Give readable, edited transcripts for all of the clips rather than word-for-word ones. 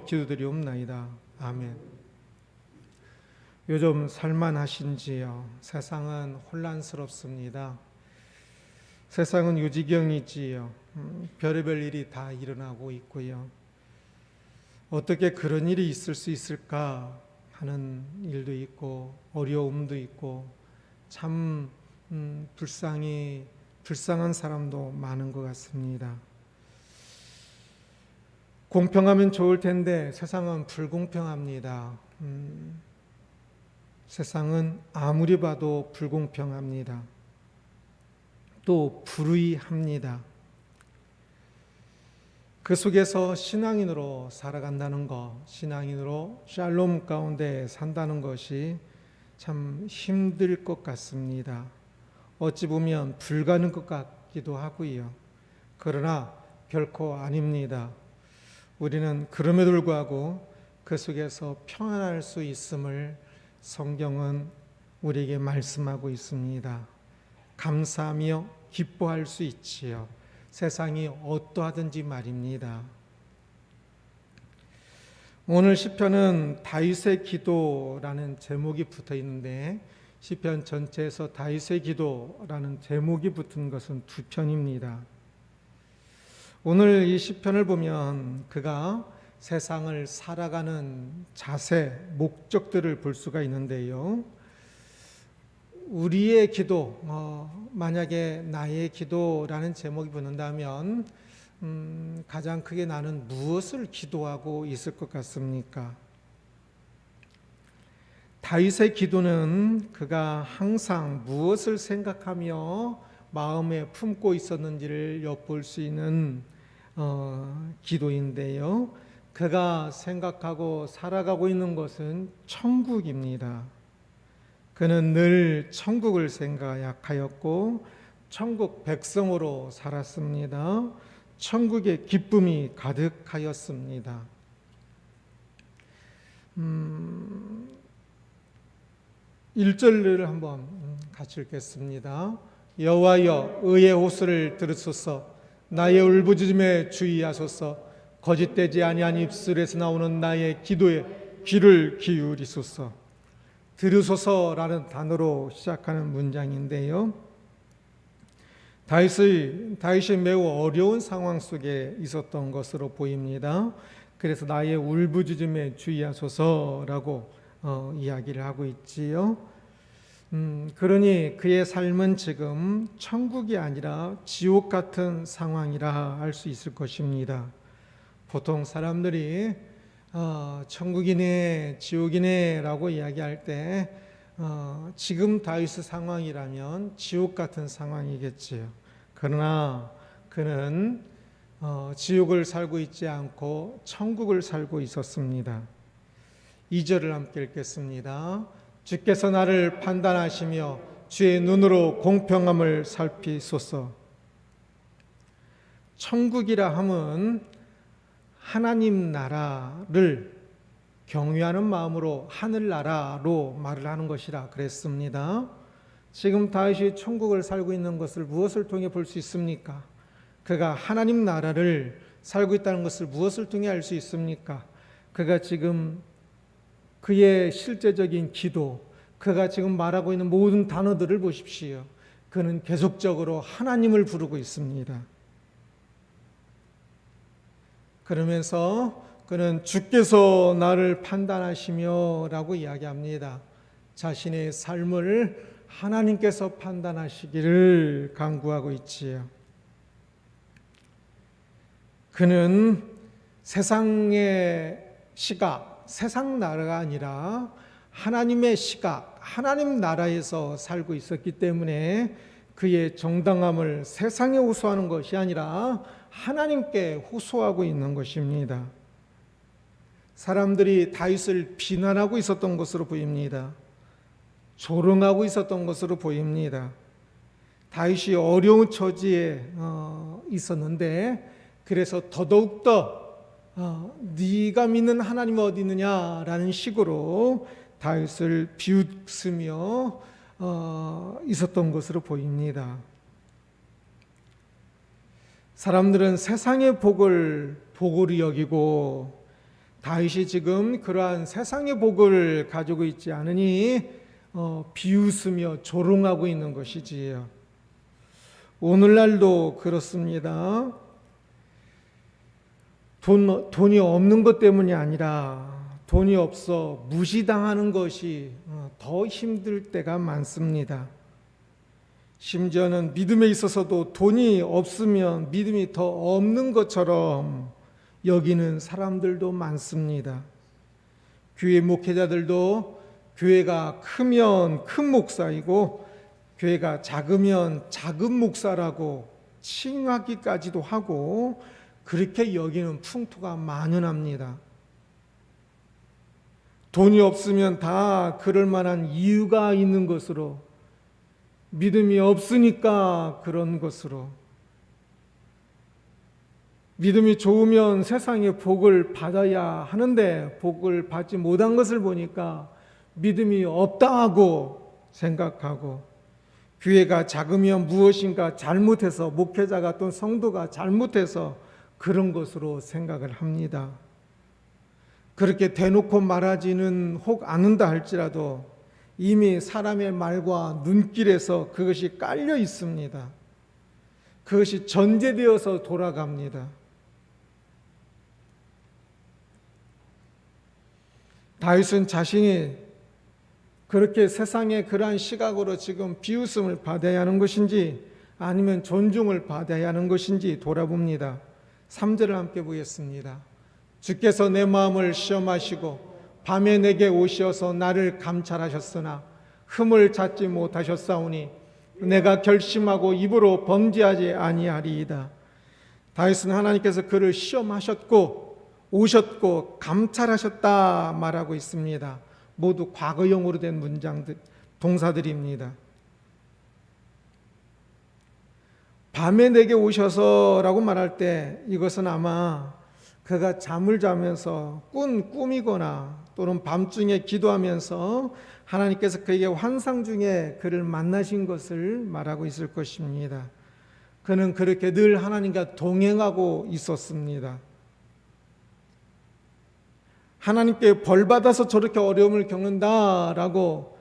이름으로 기도드리옵나이다. 아멘. 요즘 살만하신지요? 세상은 혼란스럽습니다. 세상은 유지경이지요. 별의별 일이 다 일어나고 있고요. 어떻게 그런 일이 있을 수 있을까 하는 일도 있고 어려움도 있고 참 불쌍한 사람도 많은 것 같습니다. 공평하면 좋을 텐데 세상은 불공평합니다. 세상은 아무리 봐도 불공평합니다. 또 불의합니다. 그 속에서 신앙인으로 살아간다는 것, 신앙인으로 샬롬 가운데 산다는 것이 참 힘들 것 같습니다. 어찌 보면 불가능한 것 같기도 하고요. 그러나 결코 아닙니다. 우리는 그럼에도 불구하고 그 속에서 평안할 수 있음을 성경은 우리에게 말씀하고 있습니다. 감사하며 기뻐할 수 있지요. 세상이 어떠하든지 말입니다. 오늘 시편은 다윗의 기도라는 제목이 붙어 있는데 시편 전체에서 다윗의 기도라는 제목이 붙은 것은 두 편입니다. 오늘 이 시편을 보면 그가 세상을 살아가는 자세, 목적들을 볼 수가 있는데요. 우리의 기도, 만약에 나의 기도라는 제목이 붙는다면 가장 크게 나는 무엇을 기도하고 있을 것 같습니까? 다윗의 기도는 그가 항상 무엇을 생각하며 마음에 품고 있었는지를 엿볼 수 있는 기도인데요. 그가 생각하고 살아가고 있는 것은 천국입니다. 그는 늘 천국을 생각하였고 천국 백성으로 살았습니다. 천국의 기쁨이 가득하였습니다. 1절을 한번 같이 읽겠습니다. 여호와여 의의 호소를 들으소서. 나의 울부짖음에 주의하소서. 거짓되지 아니한 입술에서 나오는 나의 기도에 귀를 기울이소서. 들으소서라는 단어로 시작하는 문장인데요. 다윗이 매우 어려운 상황 속에 있었던 것으로 보입니다. 그래서 나의 울부짖음에 주의하소서라고 이야기를 하고 있지요. 그러니 그의 삶은 지금 천국이 아니라 지옥 같은 상황이라 할 수 있을 것입니다. 보통 사람들이 천국이네 지옥이네 라고 이야기할 때 지금 다윗의 상황이라면 지옥 같은 상황이겠지요. 그러나 그는 지옥을 살고 있지 않고 천국을 살고 있었습니다. 2절을 함께 읽겠습니다. 주께서 나를 판단하시며 주의 눈으로 공평함을 살피소서. 천국이라 함은 하나님 나라를 경외하는 마음으로 하늘나라로 말을 하는 것이라 그랬습니다. 지금 다윗이 천국을 살고 있는 것을 무엇을 통해 볼 수 있습니까? 그가 하나님 나라를 살고 있다는 것을 무엇을 통해 알 수 있습니까? 그가 지금 그의 실제적인 기도, 그가 지금 말하고 있는 모든 단어들을 보십시오. 그는 계속적으로 하나님을 부르고 있습니다. 그러면서 그는 주께서 나를 판단하시며 라고 이야기합니다. 자신의 삶을 하나님께서 판단하시기를 간구하고 있지요. 그는 세상의 시각, 세상 나라가 아니라 하나님의 시각, 하나님 나라에서 살고 있었기 때문에 그의 정당함을 세상에 호소하는 것이 아니라 하나님께 호소하고 있는 것입니다. 사람들이 다윗을 비난하고 있었던 것으로 보입니다. 조롱하고 있었던 것으로 보입니다. 다윗이 어려운 처지에 있었는데 그래서 더더욱더 네가 믿는 하나님은 어디 있느냐라는 식으로 다윗을 비웃으며 있었던 것으로 보입니다. 사람들은 세상의 복을 복으로 여기고 다윗이 지금 그러한 세상의 복을 가지고 있지 않으니 비웃으며 조롱하고 있는 것이지요. 오늘날도 그렇습니다. 돈이 없는 것 때문이 아니라 돈이 없어 무시당하는 것이 더 힘들 때가 많습니다. 심지어는 믿음에 있어서도 돈이 없으면 믿음이 더 없는 것처럼 여기는 사람들도 많습니다. 교회 목회자들도 교회가 크면 큰 목사이고 교회가 작으면 작은 목사라고 칭하기까지도 하고 그렇게 여기는 풍토가 만연합니다. 돈이 없으면 다 그럴 만한 이유가 있는 것으로, 믿음이 없으니까 그런 것으로, 믿음이 좋으면 세상의 복을 받아야 하는데 복을 받지 못한 것을 보니까 믿음이 없다고 생각하고, 교회가 작으면 무엇인가 잘못해서, 목회자가 또 성도가 잘못해서 그런 것으로 생각을 합니다. 그렇게 대놓고 말하지는 혹 않는다 할지라도 이미 사람의 말과 눈길에서 그것이 깔려 있습니다. 그것이 전제되어서 돌아갑니다. 다윗은 자신이 그렇게 세상의 그러한 시각으로 지금 비웃음을 받아야 하는 것인지 아니면 존중을 받아야 하는 것인지 돌아봅니다. 3절을 함께 보겠습니다. 주께서 내 마음을 시험하시고 밤에 내게 오셔서 나를 감찰하셨으나 흠을 찾지 못하셨사오니 내가 결심하고 입으로 범죄하지 아니하리이다. 다윗은 하나님께서 그를 시험하셨고 오셨고 감찰하셨다 말하고 있습니다. 모두 과거형으로 된 문장들, 동사들입니다. 밤에 내게 오셔서라고 말할 때 이것은 아마 그가 잠을 자면서 꾼 꿈이거나 또는 밤중에 기도하면서 하나님께서 그에게 환상 중에 그를 만나신 것을 말하고 있을 것입니다. 그는 그렇게 늘 하나님과 동행하고 있었습니다. 하나님께 벌받아서 저렇게 어려움을 겪는다라고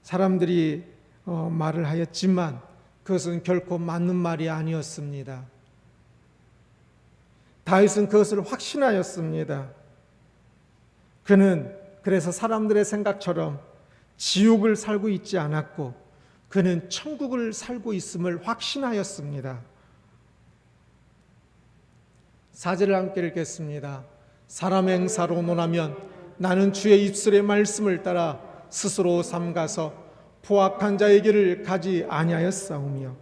사람들이 말을 하였지만 그것은 결코 맞는 말이 아니었습니다. 다윗은 그것을 확신하였습니다. 그는 그래서 사람들의 생각처럼 지옥을 살고 있지 않았고 그는 천국을 살고 있음을 확신하였습니다. 4절을 함께 읽겠습니다. 사람의 행사로 논하면 나는 주의 입술의 말씀을 따라 스스로 삼가서 포악한 자의 길을 가지 아니하였사오며.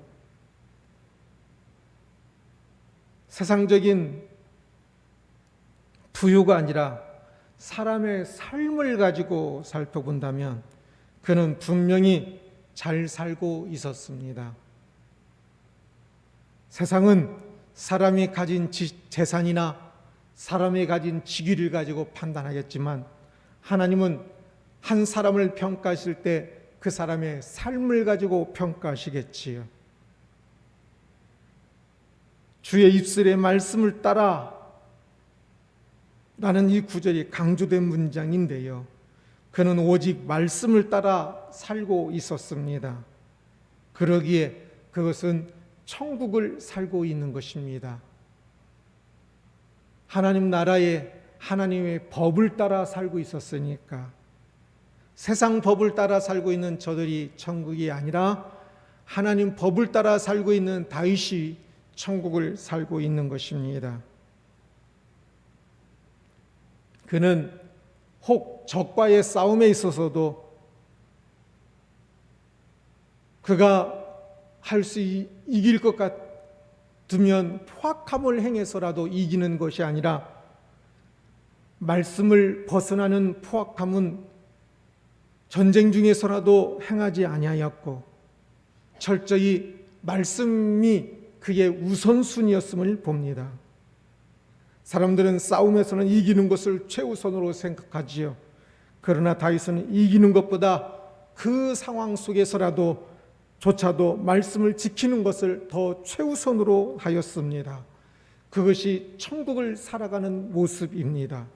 세상적인 부유가 아니라 사람의 삶을 가지고 살펴본다면 그는 분명히 잘 살고 있었습니다. 세상은 사람이 가진 재산이나 사람이 가진 직위를 가지고 판단하겠지만 하나님은 한 사람을 평가하실 때 그 사람의 삶을 가지고 평가하시겠지요. 주의 입술의 말씀을 따라 라는 이 구절이 강조된 문장인데요. 그는 오직 말씀을 따라 살고 있었습니다. 그러기에 그것은 천국을 살고 있는 것입니다. 하나님 나라에 하나님의 법을 따라 살고 있었으니까 세상 법을 따라 살고 있는 저들이 천국이 아니라 하나님 법을 따라 살고 있는 다윗이 천국을 살고 있는 것입니다. 그는 혹 적과의 싸움에 있어서도 그가 할 수 이길 것 같으면 포악함을 행해서라도 이기는 것이 아니라 말씀을 벗어나는 포악함은 전쟁 중에서라도 행하지 아니하였고 철저히 말씀이 그의 우선순위였음을 봅니다. 사람들은 싸움에서는 이기는 것을 최우선으로 생각하지요. 그러나 다윗은 이기는 것보다 그 상황 속에서라도 조차도 말씀을 지키는 것을 더 최우선으로 하였습니다. 그것이 천국을 살아가는 모습입니다.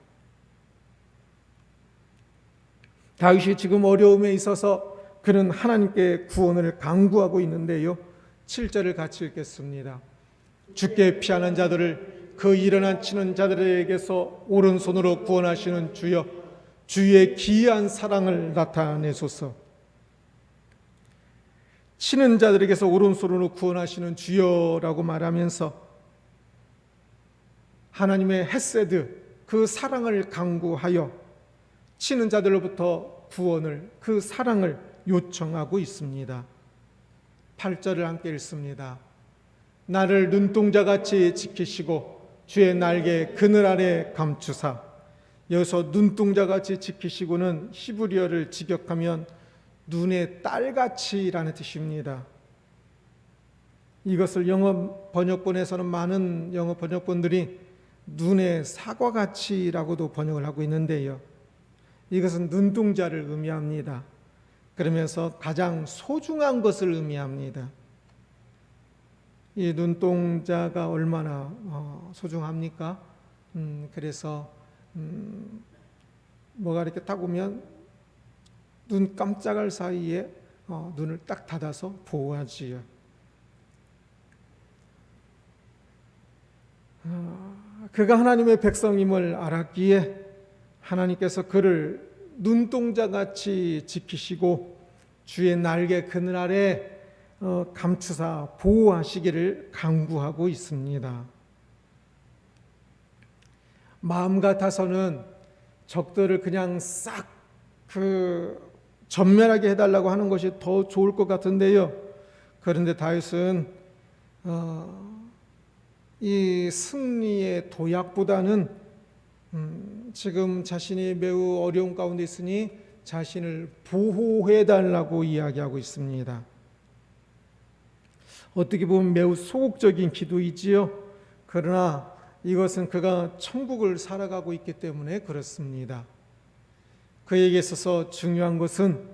다윗이 지금 어려움에 있어서 그는 하나님께 구원을 간구하고 있는데요. 7절을 같이 읽겠습니다. 주께 피하는 자들을 그 일어난 치는 자들에게서 오른손으로 구원하시는 주여, 주의 기이한 사랑을 나타내소서. 치는 자들에게서 오른손으로 구원하시는 주여라고 말하면서 하나님의 헤세드, 그 사랑을 간구하여 치는 자들로부터 구원을, 그 사랑을 요청하고 있습니다. 8절을 함께 읽습니다. 나를 눈동자같이 지키시고 주의 날개 그늘 아래 감추사. 여기서 눈동자같이 지키시고는 히브리어를 직역하면 눈의 딸같이라는 뜻입니다. 이것을 영어 번역본에서는 많은 영어 번역본들이 눈의 사과같이라고도 번역을 하고 있는데요. 이것은 눈동자를 의미합니다. 그러면서 가장 소중한 것을 의미합니다. 이 눈동자가 얼마나 소중합니까? 그래서 뭐가 이렇게 딱 오면 눈 깜짝할 사이에 눈을 딱 닫아서 보호하지요. 그가 하나님의 백성임을 알았기에 하나님께서 그를 눈동자같이 지키시고 주의 날개 그늘 아래 감추사 보호하시기를 간구하고 있습니다. 마음 같아서는 적들을 그냥 싹 전멸하게 해달라고 하는 것이 더 좋을 것 같은데요. 그런데 다윗은 이 승리의 도약보다는 지금 자신이 매우 어려운 가운데 있으니 자신을 보호해달라고 이야기하고 있습니다. 어떻게 보면 매우 소극적인 기도이지요. 그러나 이것은 그가 천국을 살아가고 있기 때문에 그렇습니다. 그에게 있어서 중요한 것은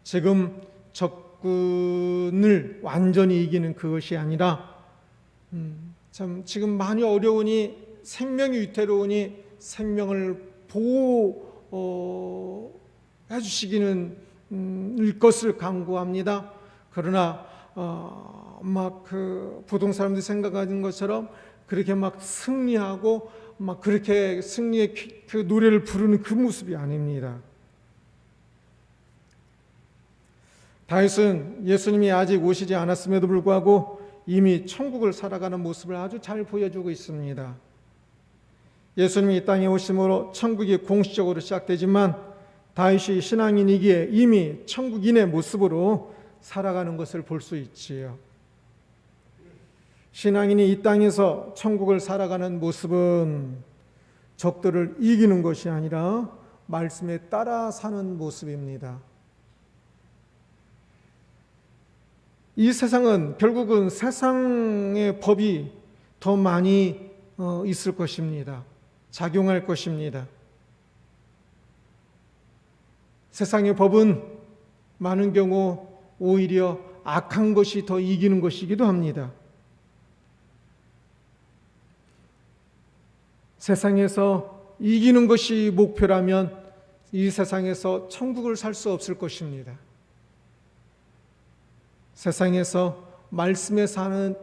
지금 적군을 완전히 이기는 그것이 아니라 참 지금 많이 어려우니 생명이 위태로우니 생명을 보호해 주시기는 것을 간구합니다. 그러나 막 그 보통 사람들이 생각하는 것처럼 그렇게 막 승리하고 막 그렇게 승리의 그 노래를 부르는 그 모습이 아닙니다. 다윗은 예수님이 아직 오시지 않았음에도 불구하고 이미 천국을 살아가는 모습을 아주 잘 보여주고 있습니다. 예수님이 이 땅에 오심으로 천국이 공식적으로 시작되지만 다윗이 신앙인이기에 이미 천국인의 모습으로 살아가는 것을 볼 수 있지요. 신앙인이 이 땅에서 천국을 살아가는 모습은 적들을 이기는 것이 아니라 말씀에 따라 사는 모습입니다. 이 세상은 결국은 세상의 법이 더 많이 있을 것입니다. 작용할 것입니다. 세상의 법은 많은 경우 오히려 악한 것이 더 이기는 것이기도 합니다. 세상에서 이기는 것이 목표라면 이 세상에서 천국을 살 수 없을 것입니다. 세상에서 말씀에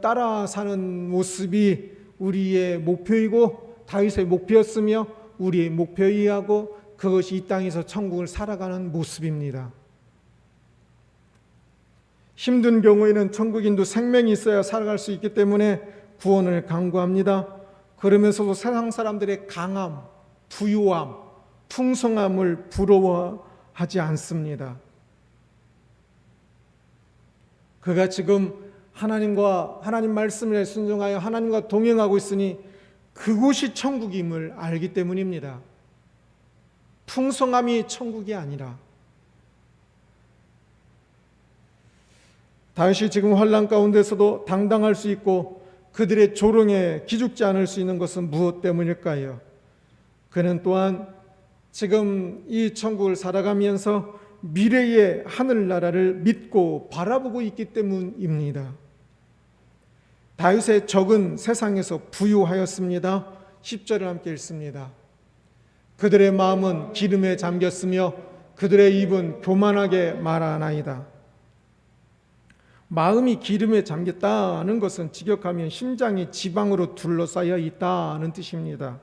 따라 사는 모습이 우리의 목표이고 다윗의 목표였으며 우리의 목표이하고 그것이 이 땅에서 천국을 살아가는 모습입니다. 힘든 경우에는 천국인도 생명이 있어야 살아갈 수 있기 때문에 구원을 간구합니다. 그러면서도 세상 사람들의 강함, 부유함, 풍성함을 부러워하지 않습니다. 그가 지금 하나님 말씀에 순종하여 하나님과 동행하고 있으니 그곳이 천국임을 알기 때문입니다. 풍성함이 천국이 아니라. 다윗이 지금 환난 가운데서도 당당할 수 있고 그들의 조롱에 기죽지 않을 수 있는 것은 무엇 때문일까요? 그는 또한 지금 이 천국을 살아가면서 미래의 하늘나라를 믿고 바라보고 있기 때문입니다. 다윗의 적은 세상에서 부유하였습니다. 10절을 함께 읽습니다. 그들의 마음은 기름에 잠겼으며 그들의 입은 교만하게 말하나이다. 마음이 기름에 잠겼다는 것은 직역하면 심장이 지방으로 둘러싸여 있다는 뜻입니다.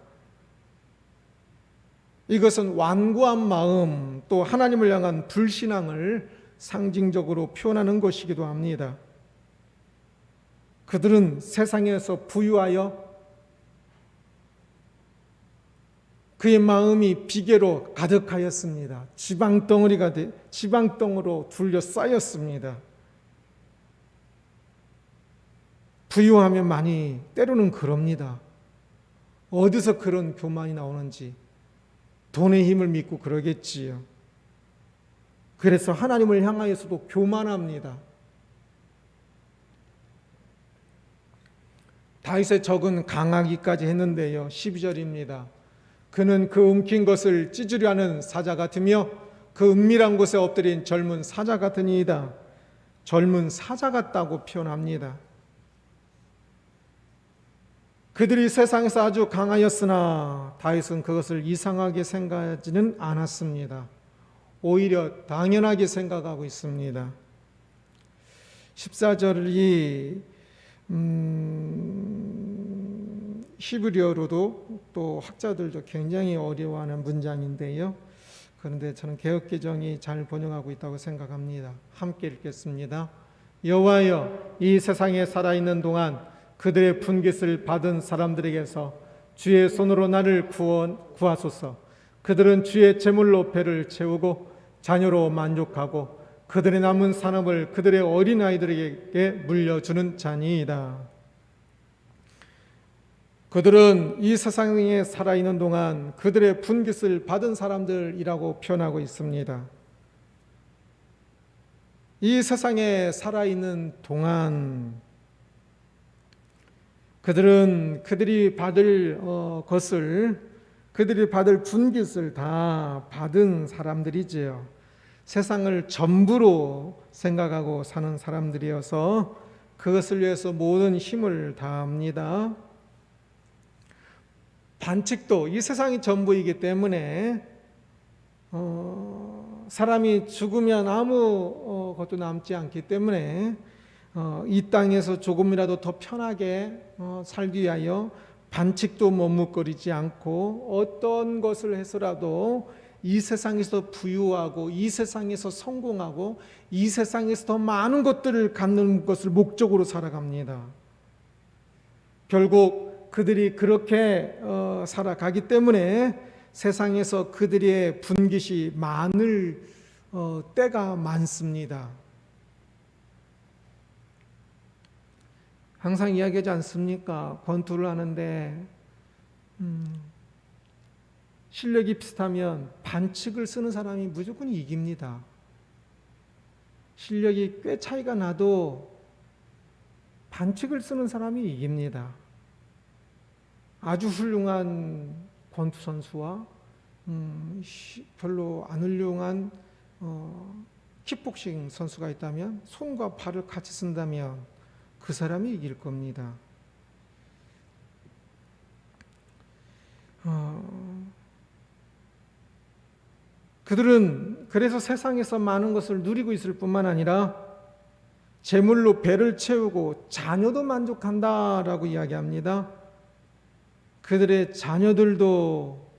이것은 완고한 마음, 또 하나님을 향한 불신앙을 상징적으로 표현하는 것이기도 합니다. 그들은 세상에서 부유하여 그의 마음이 비계로 가득하였습니다. 지방덩으로 둘러싸였습니다. 부유하면 많이 때로는 그럽니다. 어디서 그런 교만이 나오는지 돈의 힘을 믿고 그러겠지요. 그래서 하나님을 향하여서도 교만합니다. 다윗의 적은 강하기까지 했는데요. 12절입니다. 그는 그 움킨 것을 찢으려 하는 사자 같으며 그 은밀한 곳에 엎드린 젊은 사자 같으니이다. 젊은 사자 같다고 표현합니다. 그들이 세상에서 아주 강하였으나 다윗은 그것을 이상하게 생각하지는 않았습니다. 오히려 당연하게 생각하고 있습니다. 14절이 히브리어로도 또 학자들도 굉장히 어려워하는 문장인데요. 그런데 저는 개역개정이 잘 번역하고 있다고 생각합니다. 함께 읽겠습니다. 여호와여, 이 세상에 살아있는 동안 그들의 분깃을 받은 사람들에게서 주의 손으로 나를 구하소서. 그들은 주의 제물로 배를 채우고 자녀로 만족하고 그들의 남은 산업을 그들의 어린아이들에게 물려주는 자니이다. 그들은 이 세상에 살아있는 동안 그들의 분깃을 받은 사람들이라고 표현하고 있습니다. 이 세상에 살아있는 동안 그들이 받을 그들이 받을 분깃을 다 받은 사람들이지요. 세상을 전부로 생각하고 사는 사람들이어서 그것을 위해서 모든 힘을 다합니다. 반칙도 이 세상이 전부이기 때문에 사람이 죽으면 아무 것도 남지 않기 때문에 이 땅에서 조금이라도 더 편하게 살기 위하여 반칙도 머뭇거리지 않고 어떤 것을 해서라도 이 세상에서 부유하고 이 세상에서 성공하고 이 세상에서 더 많은 것들을 갖는 것을 목적으로 살아갑니다. 결국 그들이 그렇게 살아가기 때문에 세상에서 그들의 분깃이 많을 때가 많습니다. 항상 이야기하지 않습니까? 권투를 하는데 실력이 비슷하면 반칙을 쓰는 사람이 무조건 이깁니다. 실력이 꽤 차이가 나도 반칙을 쓰는 사람이 이깁니다. 아주 훌륭한 권투 선수와 별로 안 훌륭한 킥복싱 선수가 있다면 손과 발을 같이 쓴다면 그 사람이 이길 겁니다. 그들은 그래서 세상에서 많은 것을 누리고 있을 뿐만 아니라 재물로 배를 채우고 자녀도 만족한다라고 이야기합니다. 그들의 자녀들도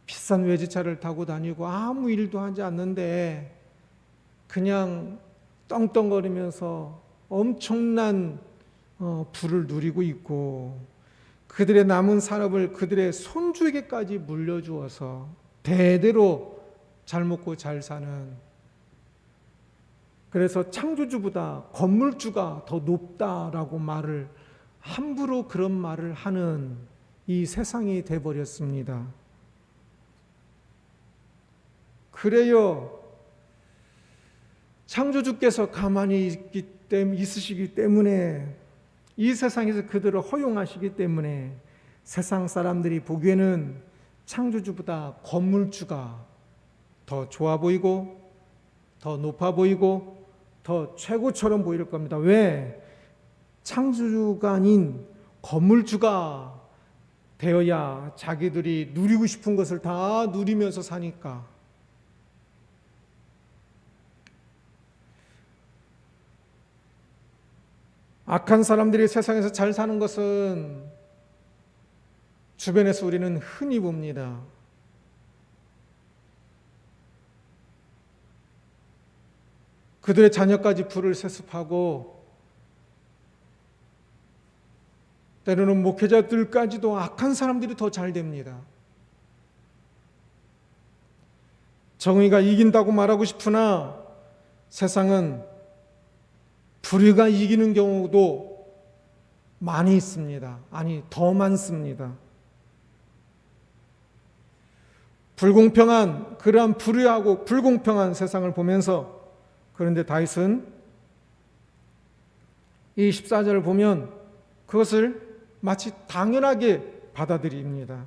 비싼 외제차를 타고 다니고 아무 일도 하지 않는데 그냥 떵떵거리면서 엄청난 부를 누리고 있고 그들의 남은 산업을 그들의 손주에게까지 물려주어서 대대로 잘 먹고 잘 사는, 그래서 창조주보다 건물주가 더 높다라고 말을 함부로 그런 말을 하는 이 세상이 돼버렸습니다. 그래요. 창조주께서 가만히 있으시기 때문에 이 세상에서 그들을 허용하시기 때문에 세상 사람들이 보기에는 창조주보다 건물주가 더 좋아 보이고 더 높아 보이고 더 최고처럼 보일 겁니다. 왜? 창조주가 아닌 건물주가 되어야 자기들이 누리고 싶은 것을 다 누리면서 사니까. 악한 사람들이 세상에서 잘 사는 것은 주변에서 우리는 흔히 봅니다. 그들의 자녀까지 불을 세습하고 때로는 목회자들까지도 악한 사람들이 더 잘 됩니다. 정의가 이긴다고 말하고 싶으나 세상은 불의가 이기는 경우도 많이 있습니다. 아니, 더 많습니다. 불공평한, 그러한 불의하고 불공평한 세상을 보면서, 그런데 다윗은 이 14절을 보면 그것을 마치 당연하게 받아들입니다.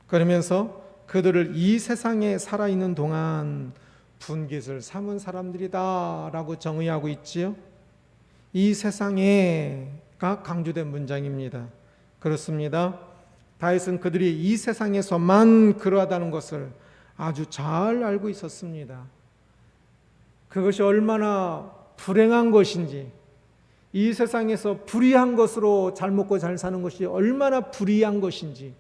그러면서 그들을 이 세상에 살아있는 동안 분깃을 삼은 사람들이다 라고 정의하고 있지요. 이 세상에가 강조된 문장입니다. 그렇습니다. 다윗은 그들이 이 세상에서만 그러하다는 것을 아주 잘 알고 있었습니다. 그것이 얼마나 불행한 것인지, 이 세상에서 불의한 것으로 잘 먹고 잘 사는 것이 얼마나 불의한 것인지,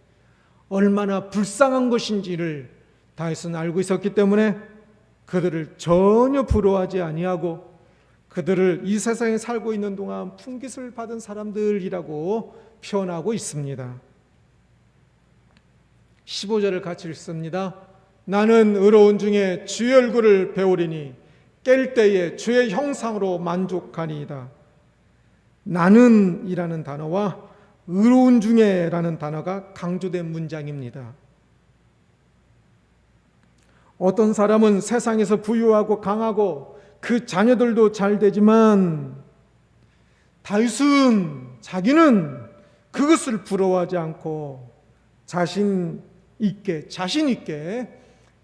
얼마나 불쌍한 것인지를 다윗은 알고 있었기 때문에 그들을 전혀 부러워하지 아니하고 그들을 이 세상에 살고 있는 동안 풍깃을 받은 사람들이라고 표현하고 있습니다. 15절을 같이 읽습니다. 나는 의로운 중에 주의 얼굴을 배우리니 깰 때에 주의 형상으로 만족하니이다. 나는 이라는 단어와 의로운 중에 라는 단어가 강조된 문장입니다. 어떤 사람은 세상에서 부유하고 강하고 그 자녀들도 잘 되지만 다윗은 자기는 그것을 부러워하지 않고 자신 있게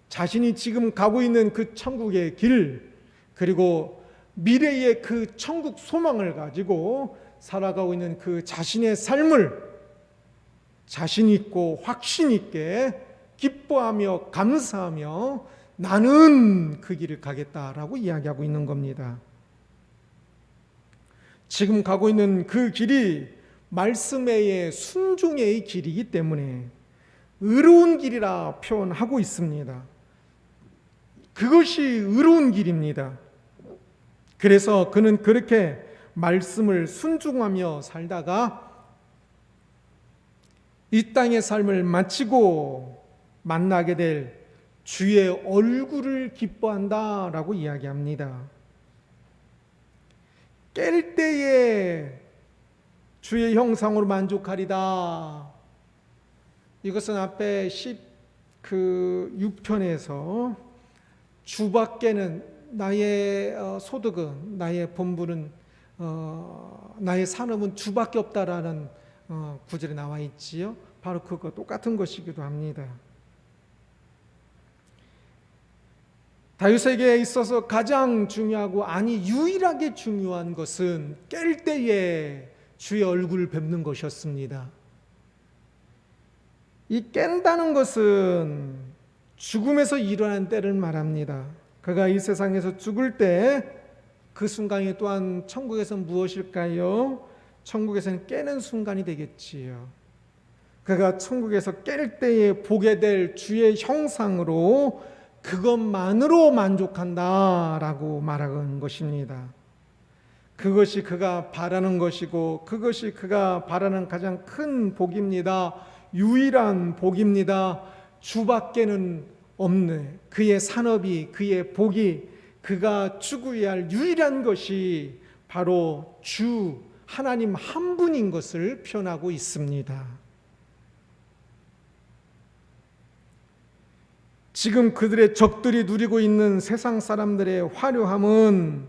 자신이 지금 가고 있는 그 천국의 길, 그리고 미래의 그 천국 소망을 가지고 살아가고 있는 그 자신의 삶을 자신 있고 확신 있게 기뻐하며 감사하며 나는 그 길을 가겠다라고 이야기하고 있는 겁니다. 지금 가고 있는 그 길이 말씀의 순종의 길이기 때문에 의로운 길이라 표현하고 있습니다. 그것이 의로운 길입니다. 그래서 그는 그렇게 말씀을 순종하며 살다가 이 땅의 삶을 마치고 만나게 될 주의 얼굴을 기뻐한다라고 이야기합니다. 깰 때에 주의 형상으로 만족하리다. 이것은 앞에 6편에서 주밖에는 나의 소득은, 나의 본분은, 나의 산업은 주밖에 없다라는 구절에 나와 있지요. 바로 그거 똑같은 것이기도 합니다. 다윗에게 있어서 가장 중요하고, 아니 유일하게 중요한 것은 깰 때에 주의 얼굴을 뵙는 것이었습니다. 이 깬다는 것은 죽음에서 일어난 때를 말합니다. 그가 이 세상에서 죽을 때 그 순간이 또한 천국에서 무엇일까요? 천국에서는 깨는 순간이 되겠지요. 그가 천국에서 깰 때에 보게 될 주의 형상으로 그것만으로 만족한다라고 말하는 것입니다. 그것이 그가 바라는 것이고 그것이 그가 바라는 가장 큰 복입니다. 유일한 복입니다. 주밖에는 없는 그의 산업이, 그의 복이, 그가 추구해야 할 유일한 것이 바로 주 하나님 한 분인 것을 표현하고 있습니다. 지금 그들의 적들이 누리고 있는 세상 사람들의 화려함은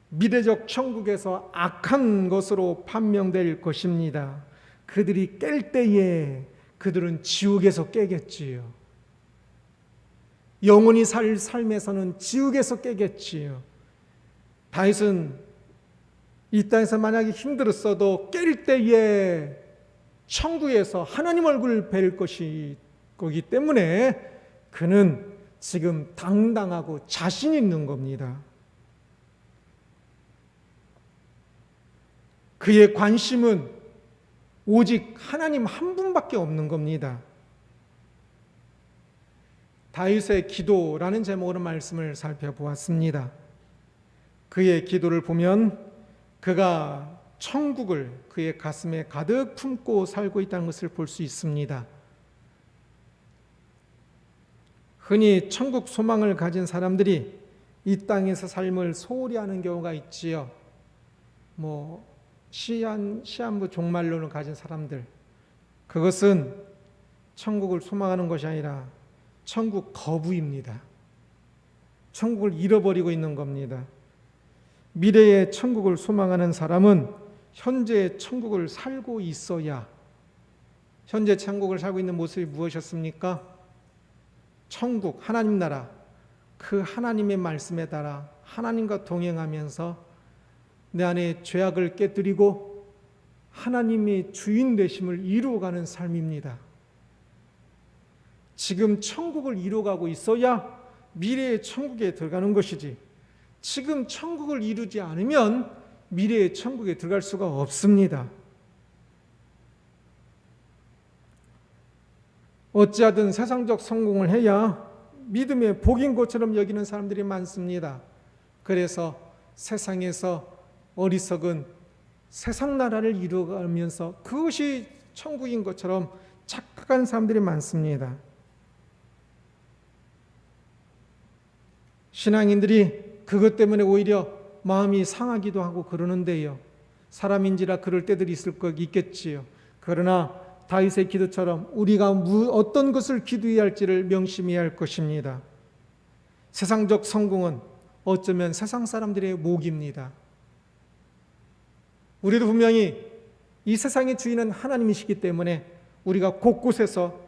미래적 천국에서 악한 것으로 판명될 것입니다. 그들이 깰 때에 그들은 지옥에서 깨겠지요. 영원히 살 삶에서는 지옥에서 깨겠지요. 다윗은 이 땅에서 만약에 힘들었어도 깰 때에 천국에서 하나님 얼굴을 뵐 거기 때문에 그는 지금 당당하고 자신 있는 겁니다. 그의 관심은 오직 하나님 한 분밖에 없는 겁니다. 다윗의 기도라는 제목으로 말씀을 살펴보았습니다. 그의 기도를 보면 그가 천국을 그의 가슴에 가득 품고 살고 있다는 것을 볼 수 있습니다. 흔히 천국 소망을 가진 사람들이 이 땅에서 삶을 소홀히 하는 경우가 있지요. 시한부 종말론을 가진 사람들, 그것은 천국을 소망하는 것이 아니라 천국 거부입니다. 천국을 잃어버리고 있는 겁니다. 미래의 천국을 소망하는 사람은 현재의 천국을 살고 있어야, 현재 천국을 살고 있는 모습이 무엇이었습니까? 천국, 하나님 나라, 그 하나님의 말씀에 따라 하나님과 동행하면서 내 안에 죄악을 깨뜨리고 하나님의 주인 되심을 이루어가는 삶입니다. 지금 천국을 이루어가고 있어야 미래의 천국에 들어가는 것이지, 지금 천국을 이루지 않으면 미래의 천국에 들어갈 수가 없습니다. 어찌하든 세상적 성공을 해야 믿음의 복인 것처럼 여기는 사람들이 많습니다. 그래서 세상에서 어리석은 세상 나라를 이루어가면서 그것이 천국인 것처럼 착각한 사람들이 많습니다. 신앙인들이 그것 때문에 오히려 마음이 상하기도 하고 그러는데요. 사람인지라 그럴 때들이 있겠지요. 그러나 다윗의 기도처럼 우리가 어떤 것을 기도해야 할지를 명심해야 할 것입니다. 세상적 성공은 어쩌면 세상 사람들의 목입니다. 우리도 분명히 이 세상의 주인은 하나님이시기 때문에 우리가 곳곳에서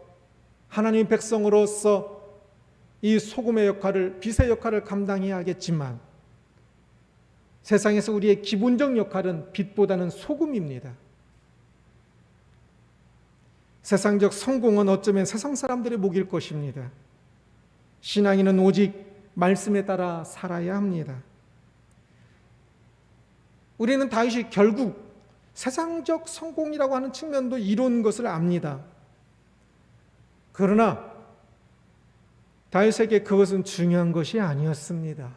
하나님의 백성으로서 이 소금의 역할을, 빛의 역할을 감당해야 하겠지만 세상에서 우리의 기본적 역할은 빛보다는 소금입니다. 세상적 성공은 어쩌면 세상 사람들의 목일 것입니다. 신앙인은 오직 말씀에 따라 살아야 합니다. 우리는 다윗이 결국 세상적 성공이라고 하는 측면도 이룬 것을 압니다. 그러나 다윗에게 그것은 중요한 것이 아니었습니다.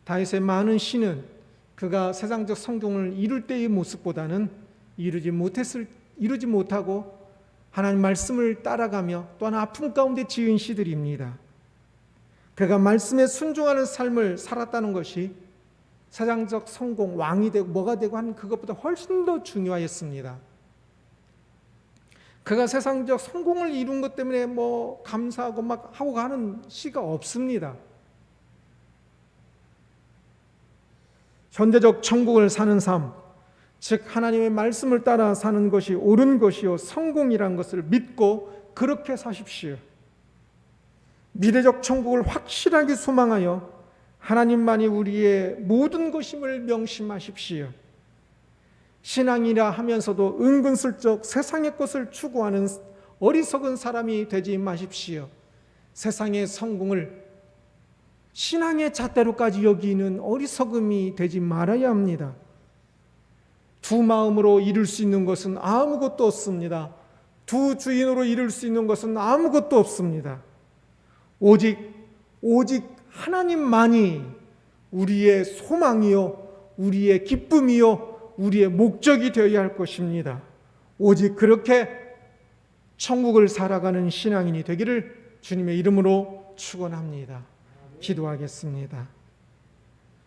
다윗의 많은 시는 그가 세상적 성공을 이룰 때의 모습보다는 이루지 못하고 하나님 말씀을 따라가며 또한 아픔 가운데 지은 시들입니다. 그가 말씀에 순종하는 삶을 살았다는 것이 세상적 성공, 왕이 되고 뭐가 되고 하는 그것보다 훨씬 더 중요했습니다. 그가 세상적 성공을 이룬 것 때문에 감사하고 막 하고 가는 시가 없습니다. 현재적 천국을 사는 삶, 즉 하나님의 말씀을 따라 사는 것이 옳은 것이요 성공이란 것을 믿고 그렇게 사십시오. 미래적 천국을 확실하게 소망하여 하나님만이 우리의 모든 것임을 명심하십시오. 신앙이라 하면서도 은근슬쩍 세상의 것을 추구하는 어리석은 사람이 되지 마십시오. 세상의 성공을 신앙의 잣대로까지 여기는 어리석음이 되지 말아야 합니다. 두 마음으로 이룰 수 있는 것은 아무것도 없습니다. 두 주인으로 이룰 수 있는 것은 아무것도 없습니다. 오직 하나님만이 우리의 소망이요, 우리의 기쁨이요, 우리의 목적이 되어야 할 것입니다. 오직 그렇게 천국을 살아가는 신앙인이 되기를 주님의 이름으로 축원합니다. 기도하겠습니다.